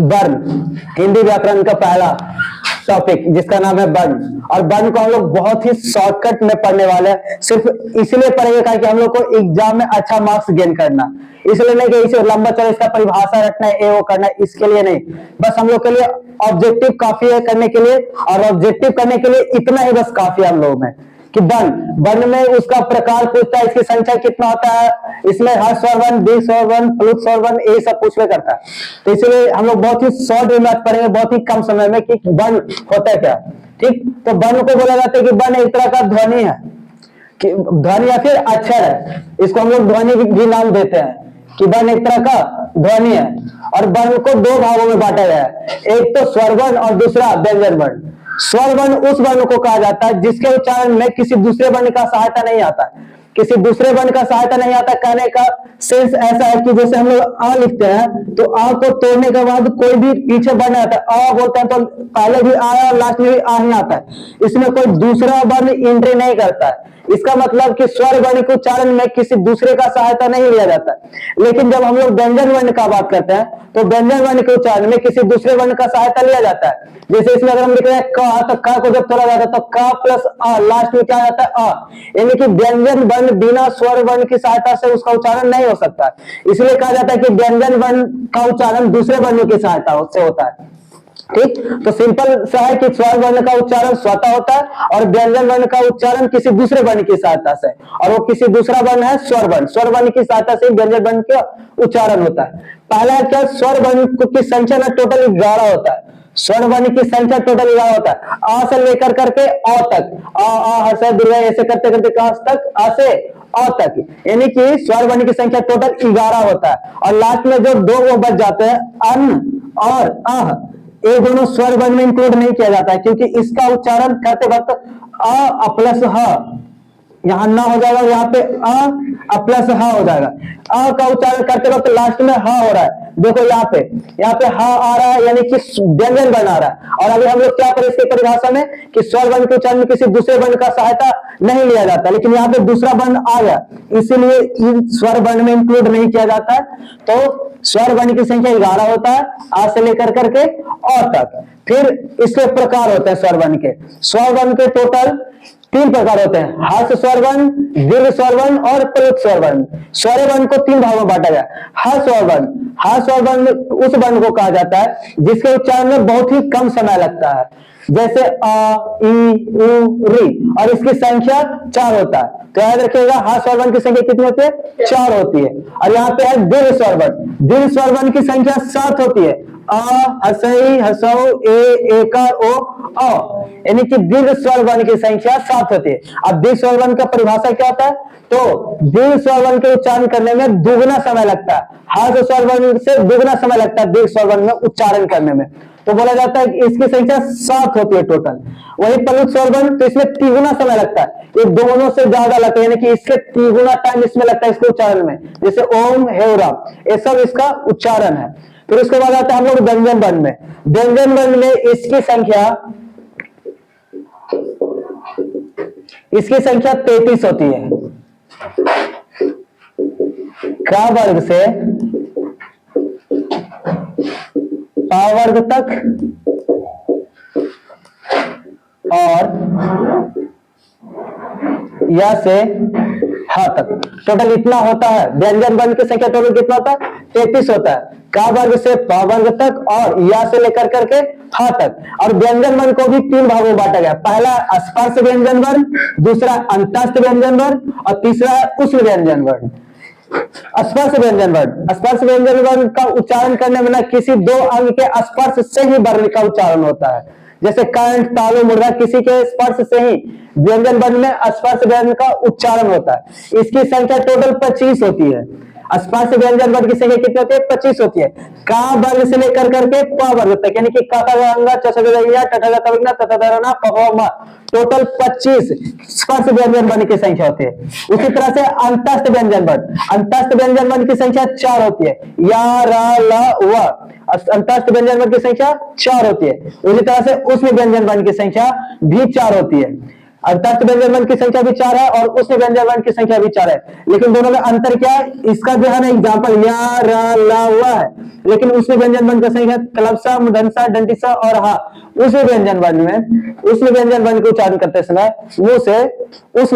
वर्ण, हिंदी व्याकरण का पहला टॉपिक जिसका नाम है वर्ण। और वर्ण को हम लोग बहुत ही शॉर्टकट में पढ़ने वाले हैं, सिर्फ इसलिए पढ़ेंगे कि हम लोग को एग्जाम में अच्छा मार्क्स गेन करना, इसलिए नहीं कि इसे लंबा चौड़ा इसका परिभाषा रखना है, वो करना है, इसके लिए नहीं। बस हम लोग के लिए ऑब्जेक्टिव काफी है करने के लिए, और ऑब्जेक्टिव करने के लिए इतना ही बस काफी है हम लोगों में कि वर्ण में उसका प्रकार पूछता है, इसकी संख्या कितना होता है, इसमें हर स्वर वर्ण, दीर्घ स्वर वर्ण, प्लुत स्वर वर्ण, ये सब पूछवे करता है। तो इसलिए हम लोग बहुत ही शॉर्ट वे में पढ़ेंगे, बहुत ही कम समय में कि वर्ण होता है क्या। ठीक, तो वर्ण को बोला जाता है कि वर्ण एक तरह का ध्वनि है, कि ध्वनि या फिर अक्षर है, इसको हम लोग ध्वनि भी नाम देते हैं कि वर्ण एक तरह का ध्वनि है। और वर्ण को दो भागों में बांटा गया है, एक तो स्वर वर्ण और दूसरा व्यंजन वर्ण। स्वर वर्ण उस वर्ण को कहा जाता है जिसके उच्चारण में किसी दूसरे वर्ण का सहायता नहीं आता है, किसी दूसरे वर्ण का सहायता नहीं आता। कहने का सेंस ऐसा है कि जैसे हम लोग आ लिखते हैं तो आ को तोड़ने के बाद कोई भी पीछे वर्ण आता है, आ बोलते हैं तो पहले भी आया और लास्ट में भी आ ही आता है, इसमें कोई दूसरा वर्ण एंट्री नहीं करता है। इसका मतलब कि स्वर वर्ण के उच्चारण में किसी दूसरे का सहायता नहीं लिया जाता। लेकिन जब हम लोग व्यंजन वर्ण का बात करते हैं तो व्यंजन वर्ण के उच्चारण में किसी दूसरे वर्ण का सहायता लिया जाता है। जैसे इसमें अगर हम लिख रहे हैं क, तो क को जब तोड़ा जाता है तो क प्लस अ, लास्ट में क्या आ जाता है अ, यानी कि व्यंजन वर्ण बिना स्वर वर्ण की सहायता से उसका उच्चारण नहीं हो सकता। इसलिए कहा जाता है कि व्यंजन वर्ण का उच्चारण दूसरे वर्ण की सहायता से होता है। ठीक, तो सिंपल सा है कि स्वर वर्ण का उच्चारण स्वतः होता है और व्यंजन वर्ण का उच्चारण किसी दूसरे वर्ण की सहायता से, और वो किसी दूसरा वर्ण है स्वर वर्ण। स्वर वर्ण की सहायता से व्यंजन वर्ण का उच्चारण होता है। पहला क्या, स्वर वर्ण की संख्या ना टोटल 11 होता है। स्वर वर्ण की संख्या टोटल 11 होता है, आ से लेकर करके अ तक, आ हर्ष दीर्घ ऐसे करते करते कहां तक, आ से अ तक, यानी कि स्वर वर्ण की संख्या टोटल 11 होता है। और लास्ट में जो दो वो बच जाते हैं अन और अह, ये दोनों स्वर वर्ण में इंक्लूड नहीं किया जाता है, क्योंकि इसका उच्चारण करते वक्त अ प्लस ह, यहाँ ना हो जाएगा, यहाँ पे अ प्लस ह हो जाएगा। अ का उच्चारण करते वक्त लास्ट में ह हो रहा है, देखो यहाँ पे ह आ रहा है, यानी कि व्यंजन वर्ण आ रहा है। और अभी हम लोग क्या करें इसकी परिभाषा में कि स्वर वर्ण के उच्चारण में किसी दूसरे वर्ण का सहायता नहीं लिया जाता, लेकिन यहाँ पे दूसरा वर्ण आ गया, इसीलिए इन स्वर वर्ण में इंक्लूड नहीं किया जाता है। तो स्वर वर्ण की संख्या 11 होता है, आ से लेकर करके अ तक। फिर इसके प्रकार होते हैं स्वर वर्ण के। स्वर वर्ण के टोटल 3 प्रकार होते हैं, हर्ष स्वर वर्ण, दीर्घ स्वर वर्ण और प्लुत स्वर वर्ण। स्वर वर्ण को 3 भागों में बांटा गया। हर्ष स्वर वर्ण, हर्ष स्वर वर्ण उस वर्ण को कहा जाता है जिसके उच्चारण में बहुत ही कम समय लगता है, जैसे अ, ई, उ, री, और इसकी संख्या 4 होता है। तो याद रखिएगा हर्ष स्वर वर्ण की संख्या कितनी होती है, 4 होती है। और यहाँ पे है दीर्घ स्वर वर्ण, दीर्घ स्वर वर्ण की संख्या 7 होती है, अ, हसई, हसौ, ए, एकार, ओ, अ, यानी कि दीर्घ स्वर वर्ण की संख्या 7 होती है। अब दीर्घ स्वर वर्ण का परिभाषा क्या होता है, तो दीर्घ स्वर वर्ण के उच्चारण करने में दुगुना समय लगता है, हर्ष स्वर वर्ण से दुगुना समय लगता है दीर्घ स्वर वर्ण में उच्चारण करने में। तो बोला जाता है कि इसकी संख्या 7 होती है टोटल। वही प्लुत स्वर वर्ण, तो इसमें 3 गुना समय लगता है, ये दोनों से ज्यादा लगता है, यानी कि इसके 3 गुना टाइम इसमें लगता है इसके उच्चारण में, जैसे ओम, हेवरा, ये सब इसका उच्चारण है। फिर उसके बाद आता है हम लोग व्यंजन वर्ण में। व्यंजन वर्ण में इसकी संख्या 33 होती है, का वर्ग से पा वर्ग तक और या से हा तक, टोटल इतना होता है। व्यंजन वर्ण की संख्या टोटल कितना होता है, 33 होता है, का वर्ग से पा वर्ग तक और या से लेकर करके हा तक। और व्यंजन वर्ण को भी 3 भागों में बांटा गया, पहला स्पर्श व्यंजन वर्ण, दूसरा अंतस्थ व्यंजन वर्ण और तीसरा उष्ण व्यंजन वर्ण। स्पर्श व्यंजन वर्ण, स्पर्श व्यंजन वर्ण का उच्चारण करने में ना किसी 2 अंग के स्पर्श से ही वर्ण का उच्चारण होता है, जैसे कंठ, तालु, मुर्गा, किसी के स्पर्श से ही व्यंजन वर्ण में स्पर्श व्यंजन का उच्चारण होता है। इसकी संख्या टोटल 25 होती है। स्पर्श व्यंजन वर्ण की संख्या कितनी होती है, 25 होती है, का वर्ग से लेकर करके प वर्ग तक, यानी कि टोटल 25 स्पर्श व्यंजन वर्ण की संख्या होती है। उसी तरह से अंतस्थ व्यंजन वर्ण, अंतस्थ व्यंजन वर्ण की संख्या 4 होती है, या, रा, ला, व, अंतस्थ व्यंजन वर्ण की संख्या 4 होती है। उसी तरह से उष्ण व्यंजन वर्ण की संख्या भी 4 होती है। और तर्क व्यंजन वर्ण की संख्या भी 4 है और उस व्यंजन वर्ण की संख्या भी 4 है, लेकिन दोनों में अंतर क्या है? इसका जो है ना एग्जाम्पल या रा ला हुआ है, लेकिन उस व्यंजन वर्ण की संख्या कलपसा मुदनसा दंतिसा और हा, उस व्यंजन वर्ण में उस व्यंजन वर्ण को उच्चारण करते समय मुंह से उस